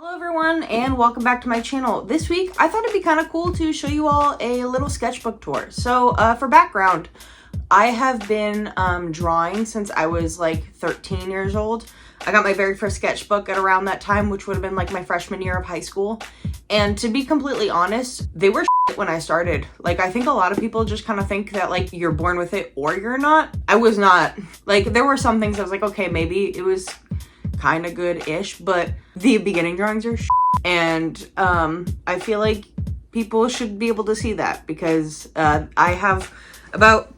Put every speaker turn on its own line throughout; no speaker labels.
Hello everyone and welcome back to my channel. This week I thought it'd be kind of cool to show you all a little sketchbook tour. So for background, I have been drawing since I was like 13 years old. I got my very first sketchbook at around that time, which would have been like my freshman year of high school. And to be completely honest, they were shit when I started. Like, I think a lot of people just kind of think that like you're born with it or you're not. I was not. Like, there were some things I was like, okay, maybe it was kind of good-ish, but the beginning drawings are shit. And I feel like people should be able to see that because I have about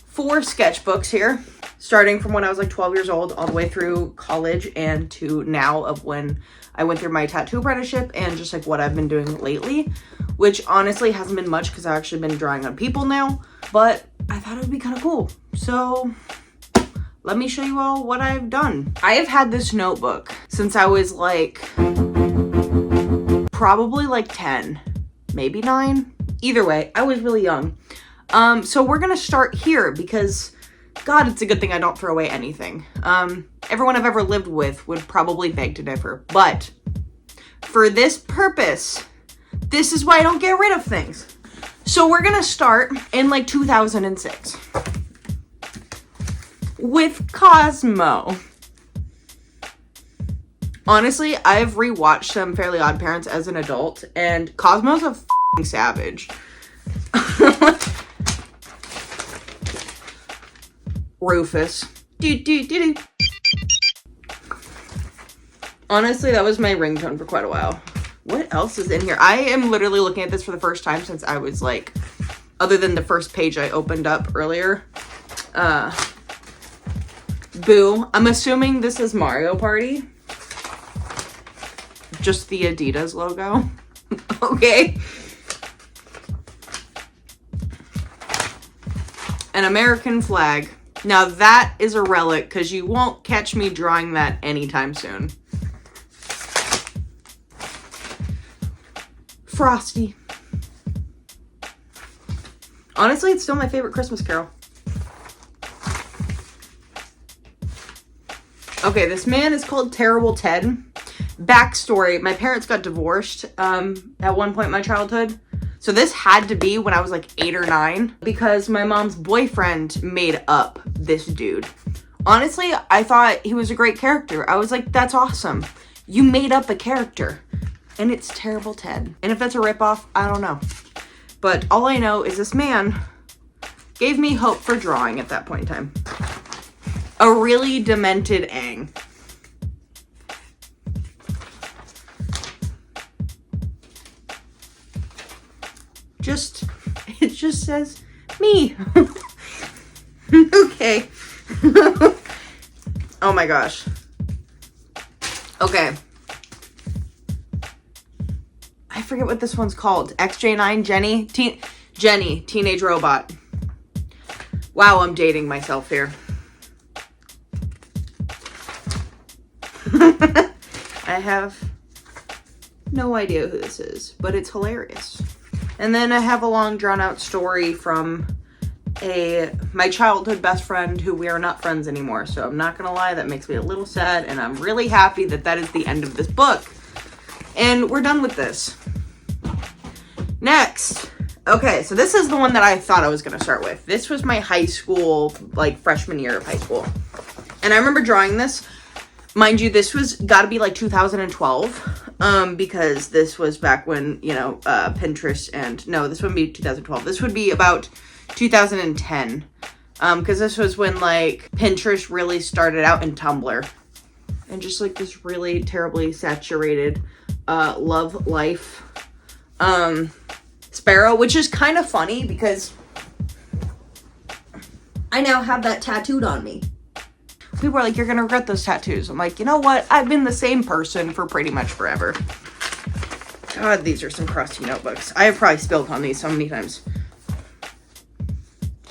4 sketchbooks here, starting from when I was like 12 years old all the way through college and to now of when I went through my tattoo apprenticeship and just like what I've been doing lately, which honestly hasn't been much because I've actually been drawing on people now, but I thought it would be kind of cool. So let me show you all what I've done. I have had this notebook since I was like, probably like 10, maybe 9. Either way, I was really young. So we're gonna start here because, God, it's a good thing I don't throw away anything. Everyone I've ever lived with would probably beg to differ, but for this purpose, this is why I don't get rid of things. So we're gonna start in like 2006. With Cosmo. Honestly, I've rewatched some Fairly Odd Parents as an adult, and Cosmo's a f***ing savage. Rufus. Honestly, that was my ringtone for quite a while. What else is in here? I am literally looking at this for the first time since I was like, other than the first page I opened up earlier. Boo. I'm assuming this is Mario Party. Just the Adidas logo. Okay. An American flag. Now that is a relic because you won't catch me drawing that anytime soon. Frosty. Honestly, it's still my favorite Christmas Carol. Okay, this man is called Terrible Ted. Backstory, my parents got divorced at one point in my childhood. So this had to be when I was like 8 or 9 because my mom's boyfriend made up this dude. Honestly, I thought he was a great character. I was like, that's awesome. You made up a character and it's Terrible Ted. And if that's a ripoff, I don't know. But all I know is this man gave me hope for drawing at that point in time. A really demented Aang. It just says me. Okay. Oh my gosh. Okay. I forget what this one's called. XJ9, Jenny? Jenny, Teenage Robot. Wow, I'm dating myself here. I have no idea who this is, but it's hilarious. And then I have a long drawn out story from my childhood best friend who we are not friends anymore. So I'm not gonna lie, that makes me a little sad, and I'm really happy that that is the end of this book. And we're done with this. Next. Okay, so this is the one that I thought I was gonna start with. This was my high school, like freshman year of high school. And I remember drawing this. Mind you, this was gotta be like 2012, because this was back when, you know, Pinterest and, no, this wouldn't be 2012. This would be about 2010, because this was when like Pinterest really started out in Tumblr. And just like this really terribly saturated, love life, Sparrow, which is kind of funny because I now have that tattooed on me. People are like, you're gonna regret those tattoos. I'm like, you know what? I've been the same person for pretty much forever. God, these are some crusty notebooks. I have probably spilled on these so many times.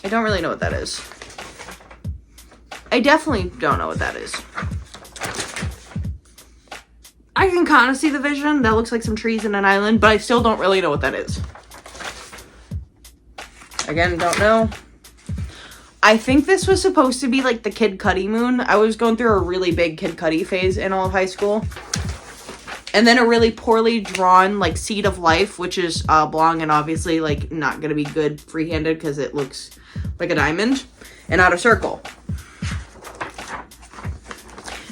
I don't really know what that is. I definitely don't know what that is. I can kind of see the vision. That looks like some trees and an island, but I still don't really know what that is. Again, don't know. I think this was supposed to be like the Kid Cudi moon. I was going through a really big Kid Cudi phase in all of high school. And then a really poorly drawn, like, seed of life, which is oblong and obviously, like, not going to be good freehanded because it looks like a diamond, and not a circle.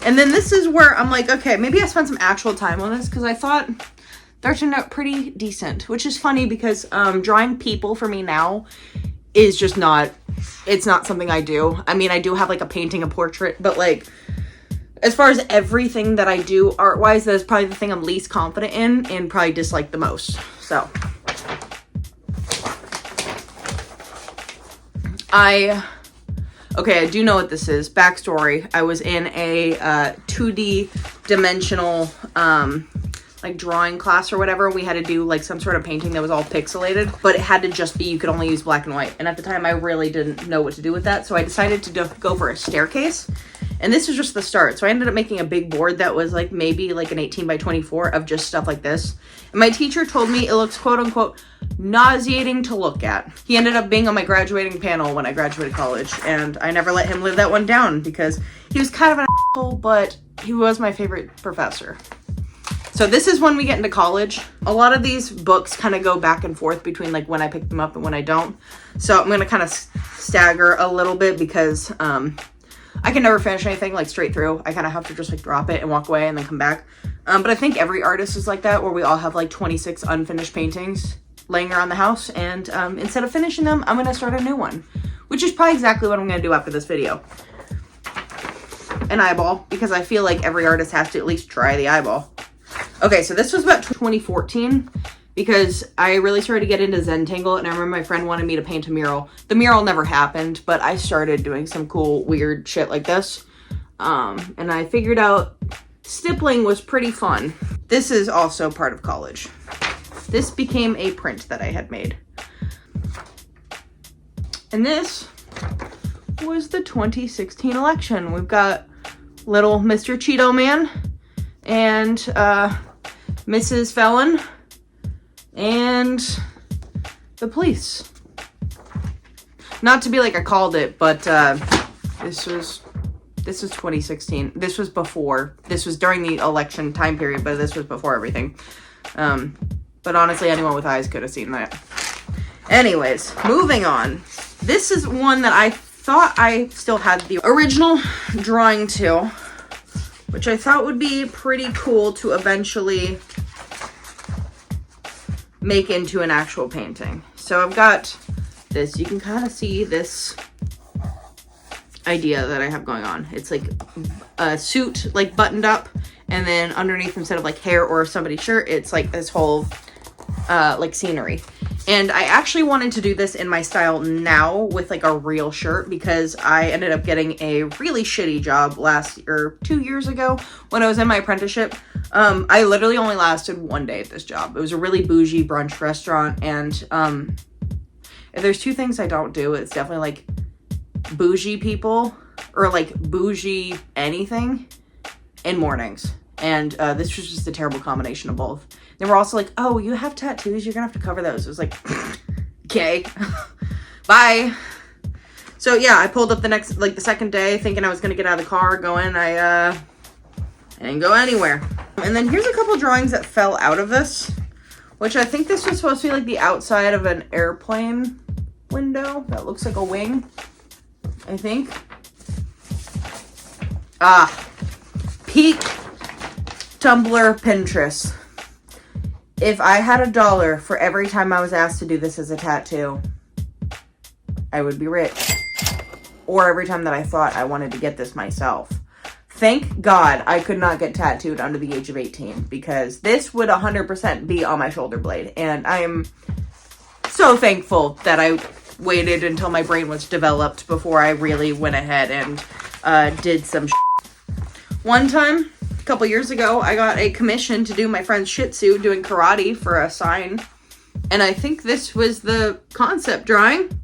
And then this is where I'm like, okay, maybe I spent some actual time on this because I thought they turned out pretty decent, which is funny because drawing people for me now is just not, it's not something I do. I mean, I do have, like, a painting, a portrait, but, like, as far as everything that I do art-wise, that is probably the thing I'm least confident in and probably dislike the most. So, okay, I do know what this is. Backstory, I was in a 2D dimensional, like, drawing class or whatever. We had to do, like, some sort of painting that was all pixelated, but it had to just be, you could only use black and white. And at the time, I really didn't know what to do with that, so I decided to go for a staircase. And this was just the start. So I ended up making a big board that was like maybe like an 18 by 24 of just stuff like this. And my teacher told me it looks quote unquote nauseating to look at. He ended up being on my graduating panel when I graduated college. And I never let him live that one down because he was kind of an asshole, but he was my favorite professor. So this is when we get into college. A lot of these books kind of go back and forth between like when I pick them up and when I don't. So I'm going to kind of stagger a little bit because I can never finish anything like straight through. I kind of have to just like drop it and walk away and then come back. But I think every artist is like that, where we all have like 26 unfinished paintings laying around the house. And instead of finishing them, I'm going to start a new one, which is probably exactly what I'm going to do after this video. An eyeball, because I feel like every artist has to at least try the eyeball. Okay, so this was about 2014 because I really started to get into Zentangle, and I remember my friend wanted me to paint a mural. The mural never happened, but I started doing some cool, weird shit like this. And I figured out stippling was pretty fun. This is also part of college. This became a print that I had made. And this was the 2016 election. We've got little Mr. Cheeto Man and Mrs. Felon and the police. Not to be like I called it, but this was 2016. This was before. This was during the election time period, but this was before everything. But honestly, anyone with eyes could have seen that. Anyways, moving on. This is one that I thought I still had the original drawing to, which I thought would be pretty cool to eventually make into an actual painting. So I've got this. You can kind of see this idea that I have going on. It's like a suit, like buttoned up, and then underneath, instead of like hair or somebody's shirt, it's like this whole like scenery. And I actually wanted to do this in my style now with like a real shirt, because I ended up getting a really shitty job 2 years ago when I was in my apprenticeship. I literally only lasted 1 day at this job. It was a really bougie brunch restaurant, and if there's two things I don't do, it's definitely like bougie people or like bougie anything in mornings. And this was just a terrible combination of both. They were also like, oh, you have tattoos, you're gonna have to cover those. It was like, okay, bye. So yeah, I pulled up the second day thinking I was gonna get out of the car, going, I didn't go anywhere. And then here's a couple drawings that fell out of this, which I think this was supposed to be like the outside of an airplane window that looks like a wing, I think. Peak Tumblr Pinterest. If I had $1 for every time I was asked to do this as a tattoo, I would be rich. Or every time that I thought I wanted to get this myself. Thank God I could not get tattooed under the age of 18, because this would 100% be on my shoulder blade. And I am so thankful that I waited until my brain was developed before I really went ahead and did some shit. One time, a couple years ago, I got a commission to do my friend's Shih Tzu doing karate for a sign. And I think this was the concept drawing.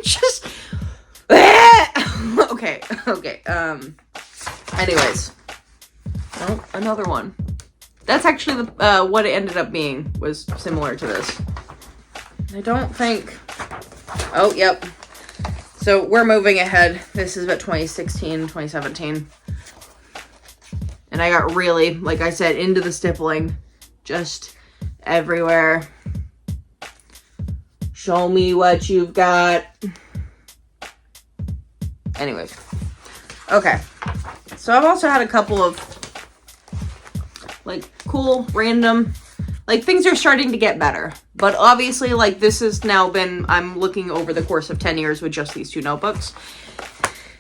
Just... okay. Anyways. Oh, another one. That's actually what it ended up being, was similar to this. I don't think... Oh, yep. So we're moving ahead. This is about 2016, 2017. And I got really, like I said, into the stippling just everywhere. Show me what you've got. Anyways. Okay. So I've also had a couple of like cool, random, like things are starting to get better. But obviously like this has now been, I'm looking over the course of 10 years with just these two notebooks.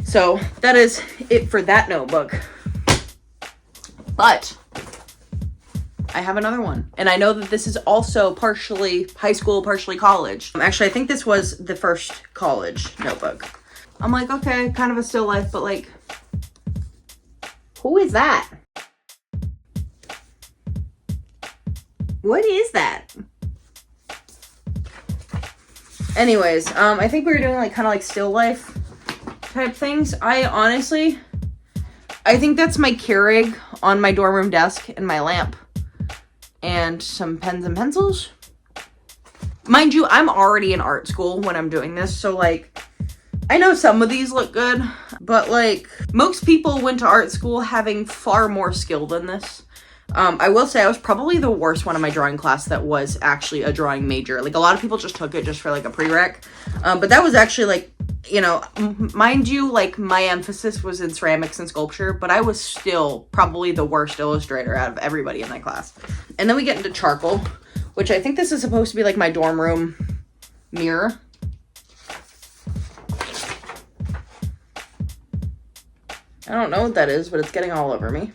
So that is it for that notebook. But I have another one. And I know that this is also partially high school, partially college. Actually, I think this was the first college notebook. I'm like, okay, kind of a still life, but like, who is that? What is that? Anyways, I think we were doing like kind of like still life type things. I think that's my Keurig on my dorm room desk and my lamp and some pens and pencils. Mind you, I'm already in art school when I'm doing this, so like I know some of these look good, but like most people went to art school having far more skill than this. I will say I was probably the worst one in my drawing class that was actually a drawing major. Like a lot of people just took it just for like a prereq. But that was actually like, you know, mind you, like my emphasis was in ceramics and sculpture, but I was still probably the worst illustrator out of everybody in that class. And then we get into charcoal, which I think this is supposed to be like my dorm room mirror. I don't know what that is, but it's getting all over me.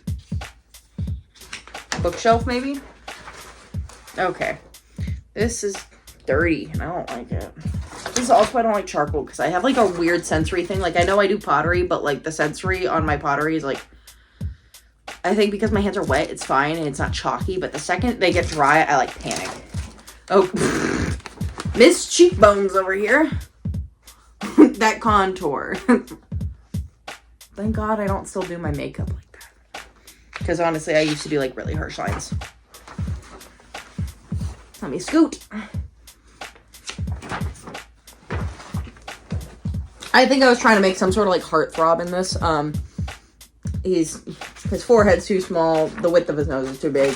Bookshelf, maybe? Okay. This is dirty, and I don't like it. This is also why I don't like charcoal, because I have, like, a weird sensory thing. Like, I know I do pottery, but, like, the sensory on my pottery is, like... I think because my hands are wet, it's fine, and it's not chalky, but the second they get dry, I, like, panic. Oh, Miss Cheekbones over here. That contour. Thank God I don't still do my makeup like that. Because honestly, I used to do like really harsh lines. Let me scoot. I think I was trying to make some sort of like heartthrob in this. His forehead's too small. The width of his nose is too big.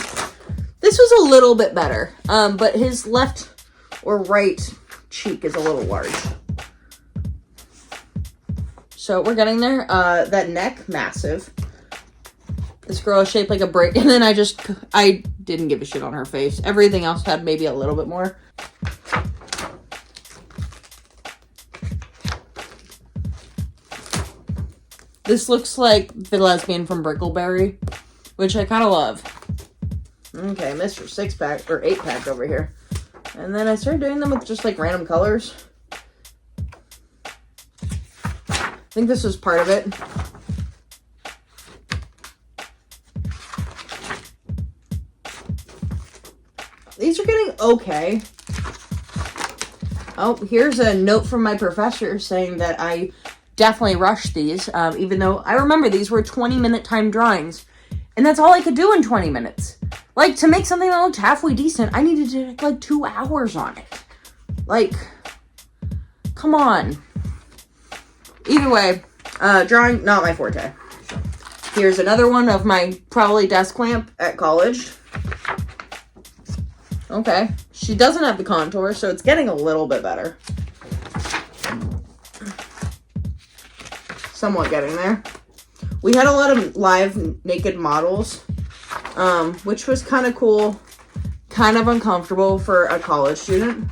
This was a little bit better. But his left or right cheek is a little large. So we're getting there. That neck, massive. This girl is shaped like a brick. And then I didn't give a shit on her face. Everything else had maybe a little bit more. This looks like the lesbian from Brickleberry, which I kind of love. Okay, Mr. 6-pack or 8-pack over here. And then I started doing them with just like random colors. I think this was part of it. These are getting okay. Oh, here's a note from my professor saying that I definitely rushed these, even though I remember these were 20-minute time drawings. And that's all I could do in 20 minutes. Like, to make something that looked halfway decent, I needed to take like 2 hours on it. Like, come on. Either way, drawing, not my forte. Here's another one of my probably desk lamp at college. Okay. She doesn't have the contour, so it's getting a little bit better. Somewhat getting there. We had a lot of live naked models, which was kind of cool, kind of uncomfortable for a college student.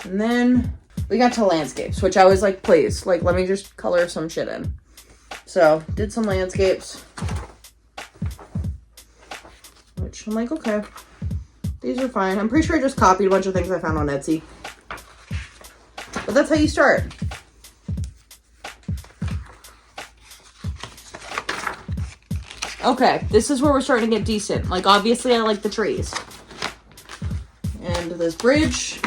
And then we got to landscapes, which I was like, please, like, let me just color some shit in. So, did some landscapes. Which I'm like, okay, these are fine. I'm pretty sure I just copied a bunch of things I found on Etsy. But that's how you start. Okay, this is where we're starting to get decent. Like, obviously, I like the trees. And this bridge.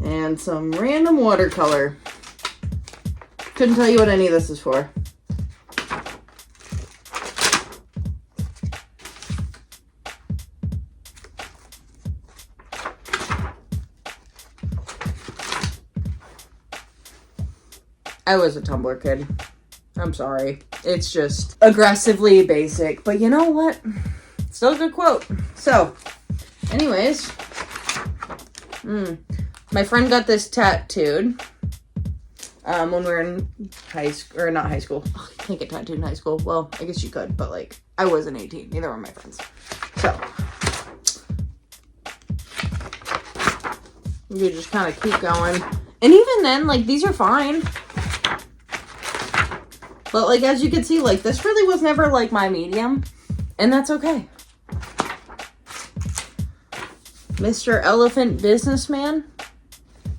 And some random watercolor. Couldn't tell you what any of this is for. I was a Tumblr kid. I'm sorry. It's just aggressively basic, but you know what? Still a good quote. So, anyways, my friend got this tattooed when we were in high school, or not high school. Oh, you can't get tattooed in high school. Well, I guess you could, but like, I wasn't 18. Neither were my friends. So, you just kind of keep going. And even then, like, these are fine. But, like, as you can see, like, this really was never, like, my medium. And that's okay. Mr. Elephant Businessman.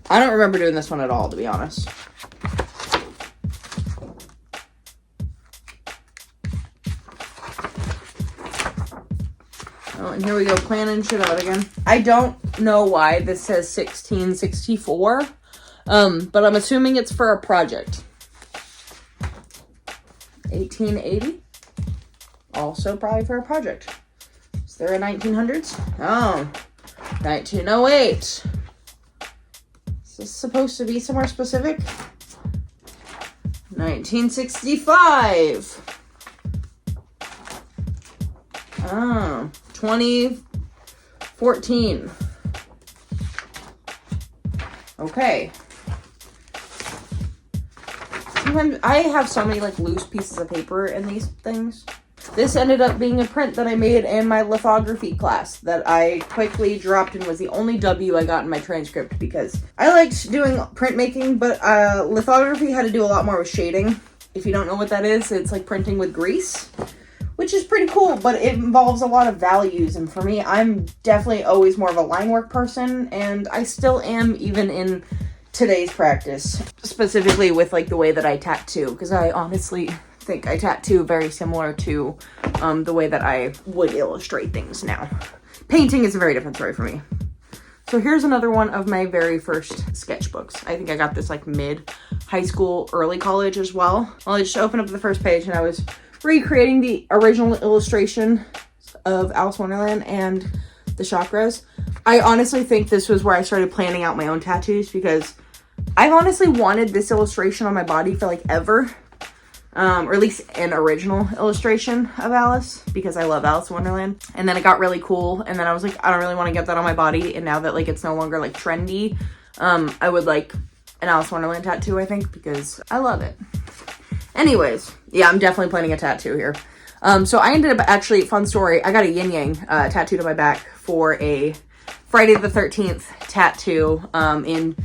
I don't remember doing this one at all, to be honest. Oh, and here we go, planning shit out again. I don't know why this says 1664, but I'm assuming it's for a project. 1880, also probably for a project. Is there a 1900s? Oh, 1908. Is this supposed to be somewhere specific? 1965. Oh, 2014. Okay. Sometimes I have so many like loose pieces of paper in these things. This ended up being a print that I made in my lithography class that I quickly dropped and was the only W I got in my transcript because I liked doing printmaking, but lithography had to do a lot more with shading. If you don't know what that is, it's like printing with grease, which is pretty cool, but it involves a lot of values. And for me, I'm definitely always more of a line work person, and I still am even in today's practice, specifically with like the way that I tattoo, because I honestly think I tattoo very similar to the way that I would illustrate things now. Painting is a very different story for me. So here's another one of my very first sketchbooks. I think I got this like mid high school, early college as well. Well, I just opened up the first page and I was recreating the original illustration of Alice in Wonderland and the chakras. I honestly think this was where I started planning out my own tattoos, because I've honestly wanted this illustration on my body for like ever. Or at least an original illustration of Alice, because I love Alice in Wonderland. And then it got really cool, and then I was like, I don't really want to get that on my body. And now that like it's no longer like trendy, I would like an Alice in Wonderland tattoo, I think, because I love it. Anyways, yeah, I'm definitely planning a tattoo here. So I ended up actually, fun story, I got a yin yang tattooed on my back for a Friday the 13th tattoo in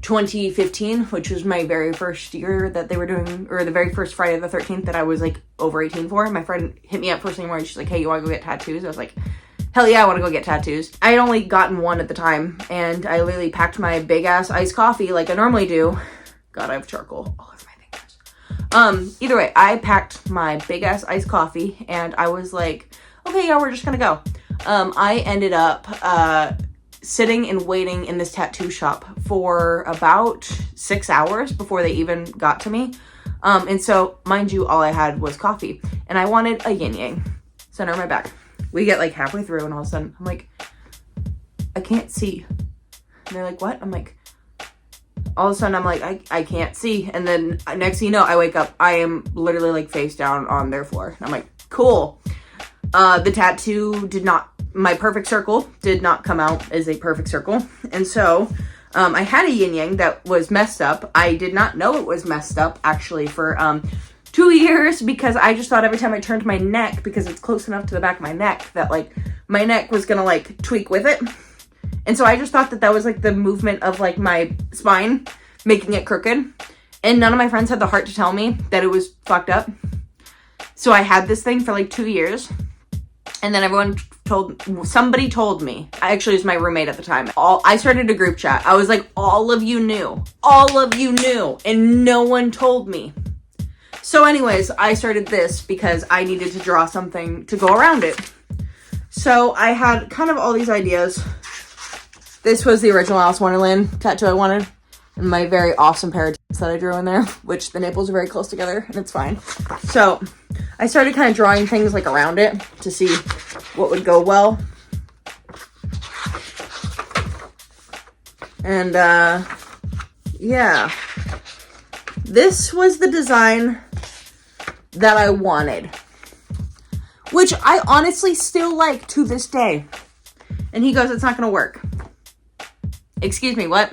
2015, which was my very first year that they were doing, or the very first Friday the 13th that I was like over 18 for. My friend hit me up first thing in the morning. She's like, hey, you want to go get tattoos? I was like, hell yeah, I want to go get tattoos. I had only gotten one at the time, and I literally packed my big ass iced coffee like I normally do. God, I have charcoal all over my fingers. Either way, I packed my big ass iced coffee, and I was like, okay, yeah, we're just gonna go. I ended up sitting and waiting in this tattoo shop for about 6 hours before they even got to me. And so, mind you, all I had was coffee. And I wanted a yin yang center on my back. We get like halfway through and all of a sudden, I'm like, I can't see. And they're like, what? I'm like, all of a sudden I'm like, I can't see. And then next thing you know, I wake up, I am literally like face down on their floor. And I'm like, cool. The tattoo did not, my perfect circle did not come out as a perfect circle. And so I had a yin yang that was messed up. I did not know it was messed up actually for 2 years, because I just thought every time I turned my neck, because it's close enough to the back of my neck, that like my neck was gonna like tweak with it. And so I just thought that that was like the movement of like my spine making it crooked. And none of my friends had the heart to tell me that it was fucked up. So I had this thing for like 2 years. And then somebody told me, actually it was my roommate at the time. I started a group chat. I was like, all of you knew, and no one told me. So anyways, I started this because I needed to draw something to go around it. So I had kind of all these ideas. This was the original Alice in Wonderland tattoo I wanted. And my very awesome pair of tits that I drew in there, which the nipples are very close together, and it's fine. So I started kind of drawing things like around it to see what would go well. And yeah, this was the design that I wanted, which I honestly still like to this day. And he goes, it's not going to work. Excuse me, what?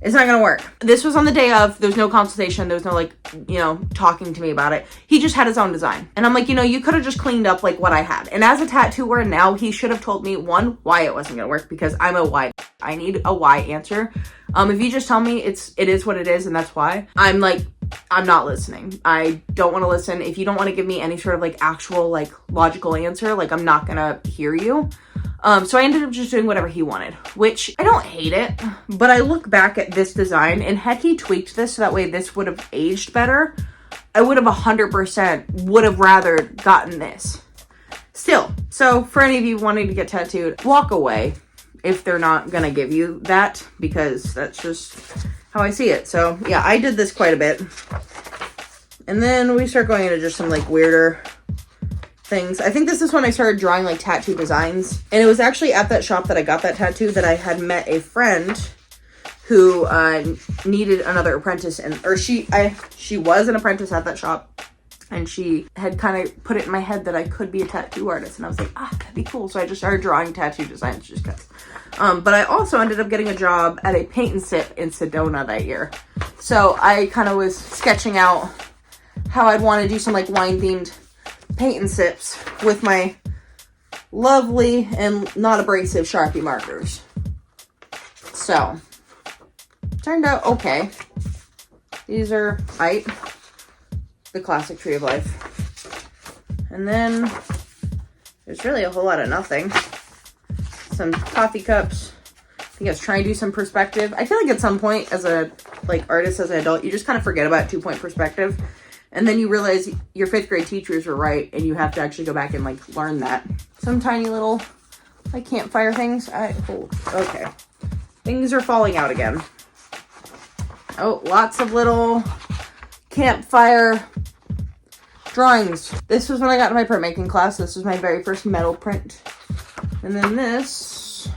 It's not going to work. This was on the day of. There was no consultation. There was no, like, you know, talking to me about it. He just had his own design. And I'm like, you know, you could have just cleaned up, like, what I had. And as a tattooer now, he should have told me, one, why it wasn't going to work, because I'm a why. I need a why answer. If you just tell me it is what it is and that's why, I'm like, I'm not listening. I don't want to listen. If you don't want to give me any sort of, like, actual, like, logical answer, like, I'm not going to hear you. So I ended up just doing whatever he wanted, which I don't hate it, but I look back at this design and had he tweaked this so that way this would have aged better, I would have 100% would have rather gotten this. Still, so for any of you wanting to get tattooed, walk away if they're not gonna give you that, because that's just how I see it. So yeah, I did this quite a bit. And then we start going into just some like weirder things. I think this is when I started drawing like tattoo designs. And it was actually at that shop that I got that tattoo that I had met a friend who needed another apprentice, and she was an apprentice at that shop, and she had kind of put it in my head that I could be a tattoo artist, and I was like, that'd be cool. So I just started drawing tattoo designs just because. But I also ended up getting a job at a paint and sip in Sedona that year. So I kind of was sketching out how I'd want to do some like wine themed paint and sips with my lovely and not abrasive Sharpie markers. So turned out okay. These are height, the classic tree of life. And then there's really a whole lot of nothing. Some coffee cups. I think I was trying to do some perspective. I feel like at some point as a like artist, as an adult, you just kind of forget about 2-point perspective. And then you realize your 5th grade teachers were right, and you have to actually go back and like learn that. Some tiny little like campfire things. Okay. Things are falling out again. Oh, lots of little campfire drawings. This was when I got to my printmaking class. This was my very first metal print. And then this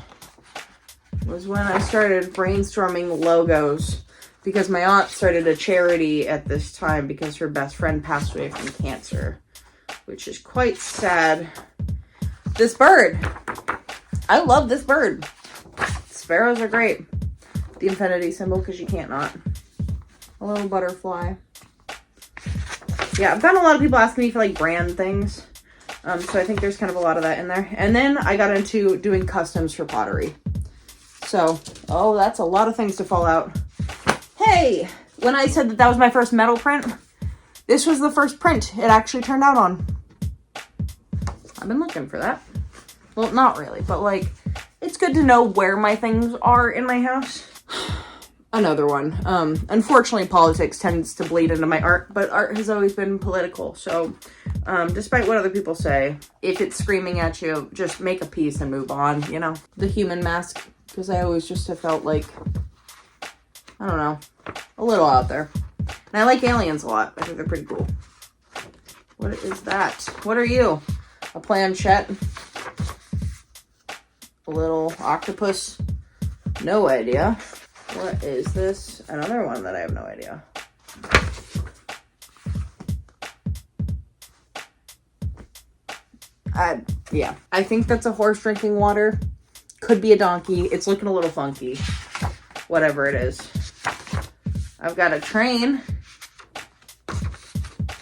was when I started brainstorming logos, because my aunt started a charity at this time because her best friend passed away from cancer, which is quite sad. This bird. I love this bird. Sparrows are great. The infinity symbol, because you can't not. A little butterfly. Yeah, I've gotten a lot of people asking me for like brand things. So I think there's kind of a lot of that in there. And then I got into doing customs for pottery. So, oh, that's a lot of things to fall out. Hey, when I said that was my first metal print, this was the first print it actually turned out on. I've been looking for that. Well, not really, but like, it's good to know where my things are in my house. Another one. Unfortunately, politics tends to bleed into my art, but art has always been political. So, despite what other people say, if it's screaming at you, just make a piece and move on, you know? The human mask, because I always just have felt like, I don't know, a little out there. And I like aliens a lot. I think they're pretty cool. What is that? What are you? A planchette? A little octopus? No idea. What is this? Another one that I have no idea. Yeah. I think that's a horse drinking water. Could be a donkey. It's looking a little funky. Whatever it is. I've got a train.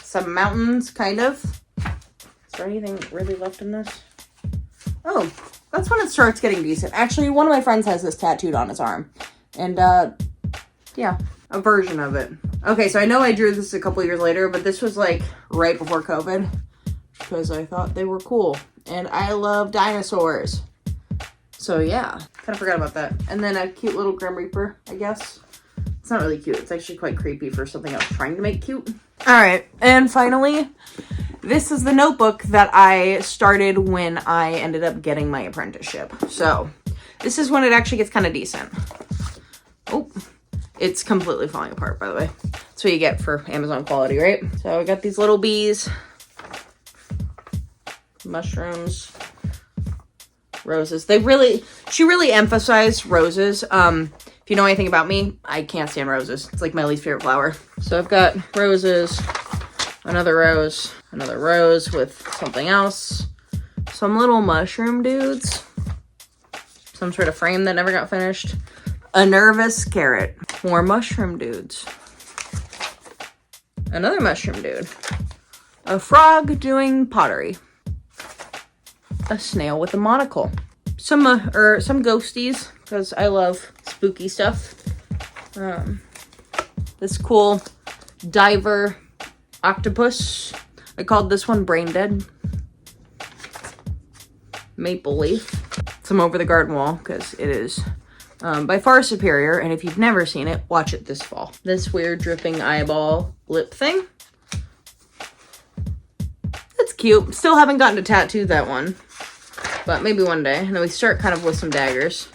Some mountains, kind of. Is there anything really left in this? Oh, that's when it starts getting decent. Actually, one of my friends has this tattooed on his arm. And, yeah, a version of it. Okay, so I know I drew this a couple years later, but this was, like, right before COVID. Because I thought they were cool. And I love dinosaurs. So, yeah. Kind of forgot about that. And then a cute little Grim Reaper, I guess. It's not really cute. It's actually quite creepy for something I was trying to make cute. Alright, and finally, this is the notebook that I started when I ended up getting my apprenticeship. So, this is when it actually gets kind of decent. Oh, it's completely falling apart, by the way. That's what you get for Amazon quality, right? So I got these little bees, mushrooms, roses. She really emphasized roses. If you know anything about me, I can't stand roses. It's like my least favorite flower. So I've got roses, Another rose with something else. Some little mushroom dudes. Some sort of frame that never got finished. A nervous carrot. More mushroom dudes. Another mushroom dude. A frog doing pottery. A snail with a monocle. Some ghosties, because I love spooky stuff. This cool diver octopus. I called this one Brain Dead. Maple leaf. Some over the garden wall, because it is by far superior, and if you've never seen it, watch it this fall. This weird dripping eyeball lip thing. That's cute. Still haven't gotten to tattoo that one, but maybe one day. And then we start kind of with some daggers.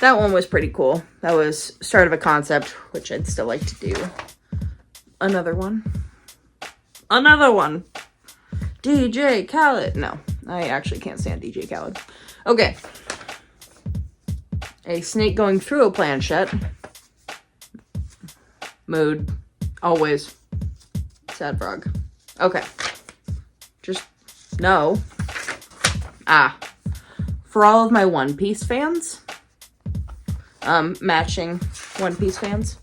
That one was pretty cool. That was start of a concept, which I'd still like to do. Another one. DJ Khaled. No, I actually can't stand DJ Khaled. Okay. A snake going through a planchette. Mood. Always. Sad frog. Okay. Just no. For all of my One Piece fans. Matching One Piece fans.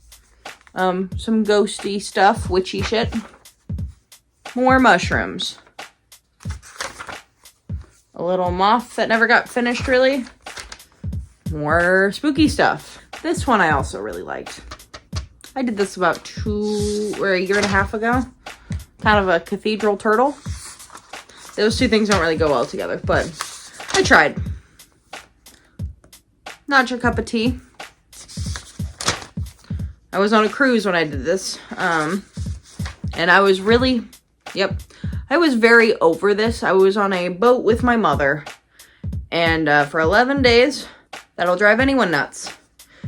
Some ghosty stuff, witchy shit. More mushrooms. A little moth that never got finished, really. More spooky stuff. This one I also really liked. I did this about a year and a half ago. Kind of a cathedral turtle. Those two things don't really go well together, but I tried. Not your cup of tea. I was on a cruise when I did this. And I was really, I was very over this. I was on a boat with my mother. And for 11 days, that'll drive anyone nuts.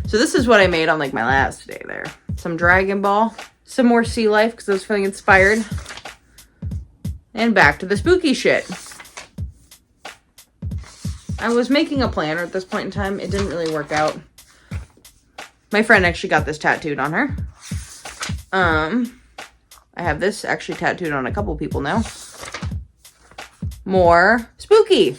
So this is what I made on like my last day there. Some Dragon Ball. Some more sea life because I was feeling inspired. And back to the spooky shit. I was making a planner at this point in time. It didn't really work out. My friend actually got this tattooed on her. I have this actually tattooed on a couple people now. More spooky.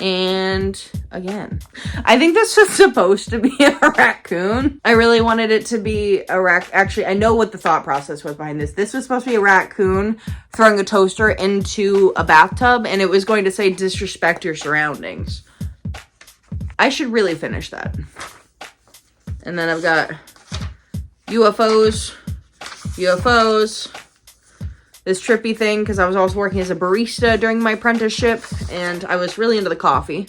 And again, I think this was supposed to be a raccoon. I really wanted it to be a actually, I know what the thought process was behind this. This was supposed to be a raccoon throwing a toaster into a bathtub, and it was going to say, disrespect your surroundings. I should really finish that. And then I've got UFOs, this trippy thing, because I was also working as a barista during my apprenticeship, and I was really into the coffee.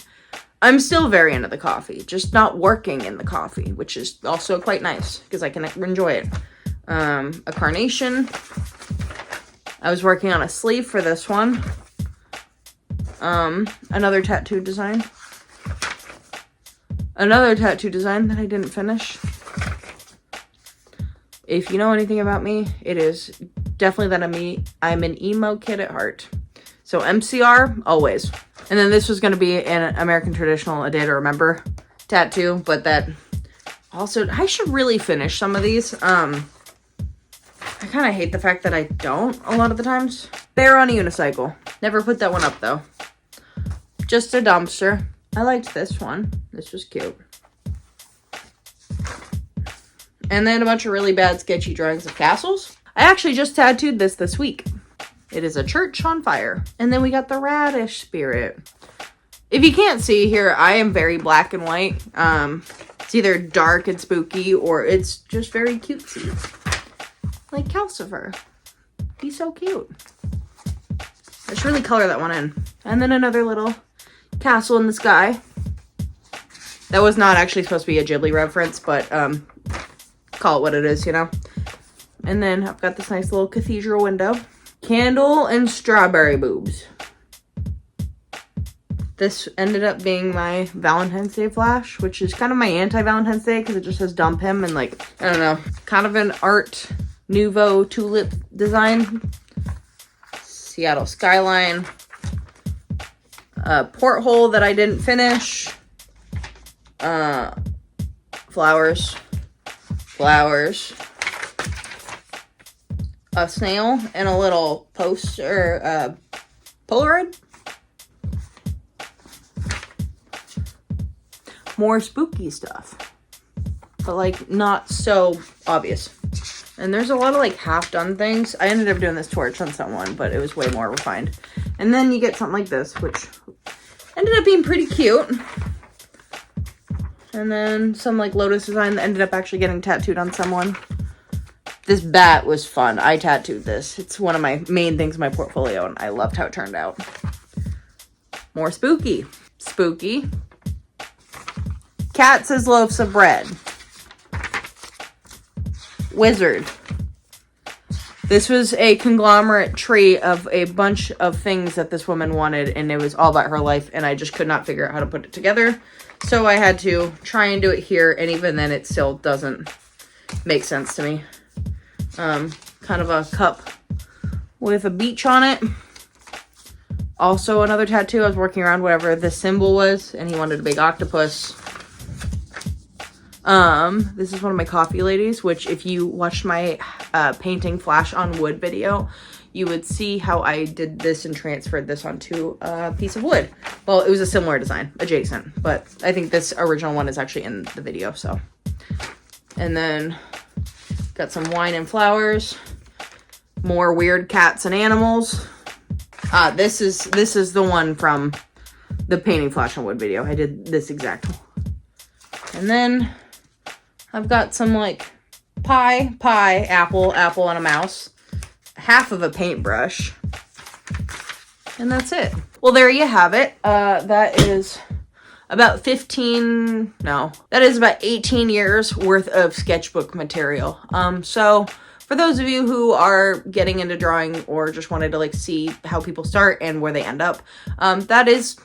I'm still very into the coffee, just not working in the coffee, which is also quite nice, because I can enjoy it. A carnation. I was working on a sleeve for this one. Another tattoo design. Another tattoo design that I didn't finish. If you know anything about me, it is definitely that I'm an emo kid at heart. So MCR, always. And then this was going to be an American Traditional A Day to Remember tattoo, but that also, I should really finish some of these. I kind of hate the fact that I don't a lot of the times. Bear on a unicycle. Never put that one up though. Just a dumpster. I liked this one. This was cute. And then a bunch of really bad sketchy drawings of castles. I actually just tattooed this week. It is a church on fire. And then we got the radish spirit. If you can't see here, I am very black and white. It's either dark and spooky or it's just very cutesy. Like Calcifer. He's so cute. I should really color that one in. And then another little castle in the sky. That was not actually supposed to be a Ghibli reference, but call it what it is, you know. And then I've got this nice little cathedral window. Candle and strawberry boobs. This ended up being my Valentine's Day flash, which is kind of my anti-Valentine's Day because it just says dump him and like, I don't know, kind of an Art Nouveau tulip design. Seattle skyline. A porthole that I didn't finish. Flowers. a snail and a little poster, Polaroid. More spooky stuff, but like not so obvious. And there's a lot of like half done things. I ended up doing this torch on someone, but it was way more refined. And then you get something like this, which ended up being pretty cute. And then some like lotus design that ended up actually getting tattooed on someone. This bat was fun. I tattooed this. It's one of my main things in my portfolio, and I loved how it turned out. More spooky. Spooky. Cat says loaves of bread. Wizard. This was a conglomerate tree of a bunch of things that this woman wanted, and it was all about her life, and I just could not figure out how to put it together. So I had to try and do it here, and even then it still doesn't make sense to me. Kind of a cup with a beach on it. Also another tattoo. I was working around whatever the symbol was, and he wanted a big octopus. This is one of my coffee ladies, which if you watched my painting flash on wood video, you would see how I did this and transferred this onto a piece of wood. Well, it was a similar design, adjacent, but I think this original one is actually in the video, so. And then got some wine and flowers, more weird cats and animals. This is the one from the painting flash on wood video. I did this exact one. And then I've got some like pie, apple, and a mouse. Half of a paintbrush. And that's it. Well, there you have it. That is about 18 years worth of sketchbook material. So for those of you who are getting into drawing or just wanted to like see how people start and where they end up, that is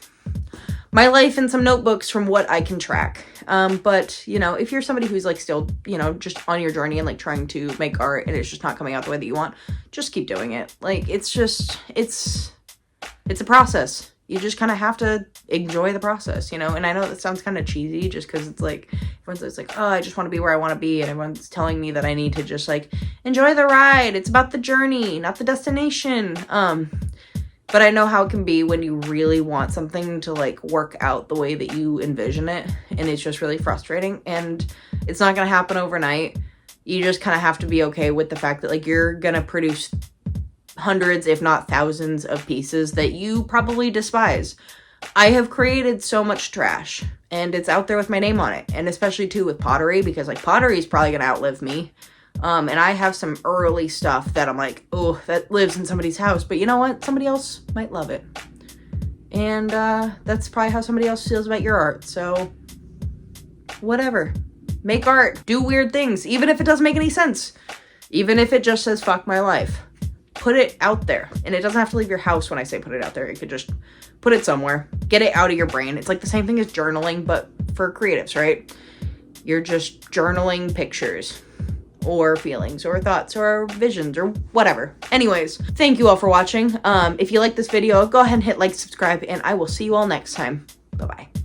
my life in some notebooks from what I can track. But, you know, if you're somebody who's like still, you know, just on your journey and like trying to make art and it's just not coming out the way that you want, just keep doing it. Like, it's a process. You just kind of have to enjoy the process, you know? And I know that sounds kind of cheesy just because it's like, everyone's like, oh, I just want to be where I want to be. And everyone's telling me that I need to just like enjoy the ride. It's about the journey, not the destination. But I know how it can be when you really want something to like work out the way that you envision it. And it's just really frustrating. And it's not going to happen overnight. You just kind of have to be okay with the fact that like you're going to produce hundreds, if not thousands of pieces that you probably despise. I have created so much trash and it's out there with my name on it. And especially too with pottery, because like pottery is probably going to outlive me. And I have some early stuff that I'm like, oh, that lives in somebody's house. But you know what? Somebody else might love it. And that's probably how somebody else feels about your art. So whatever. Make art. Do weird things. Even if it doesn't make any sense. Even if it just says, fuck my life. Put it out there. And it doesn't have to leave your house when I say put it out there. You could just put it somewhere. Get it out of your brain. It's like the same thing as journaling, but for creatives, right? You're just journaling pictures. Or feelings, or thoughts, or visions, or whatever. Anyways, thank you all for watching. If you like this video, go ahead and hit like, subscribe, and I will see you all next time. Bye-bye.